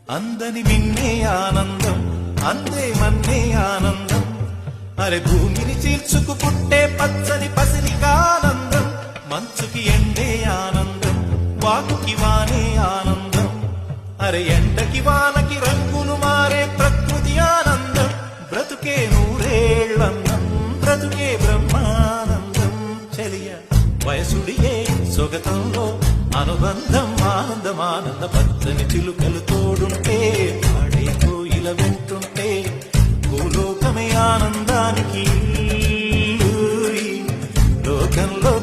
అందని మిన్నే ఆనందం అందే మన్నే ఆనందం అరే భూమిని చీల్చుకు పుట్టే పచ్చని పసిరికానందం మంచుకి ఎండే ఆనందం వాకుకి వానే ఆనందం అరే ఎండకి వానకి రంగులు మారే ప్రకృతి ఆనందం బ్రతుకే నూరేళ్లందం బ్రతుకే బ్రహ్మానందం చెలియ వయసుడియే సొగతంలో అనుబంధం ఆనందం ఆనంద పచ్చని చిలుకలు తోడుంటే ఆడే కోయిల వెంటుంటే భూలోకమే ఆనందానికి లోకంలో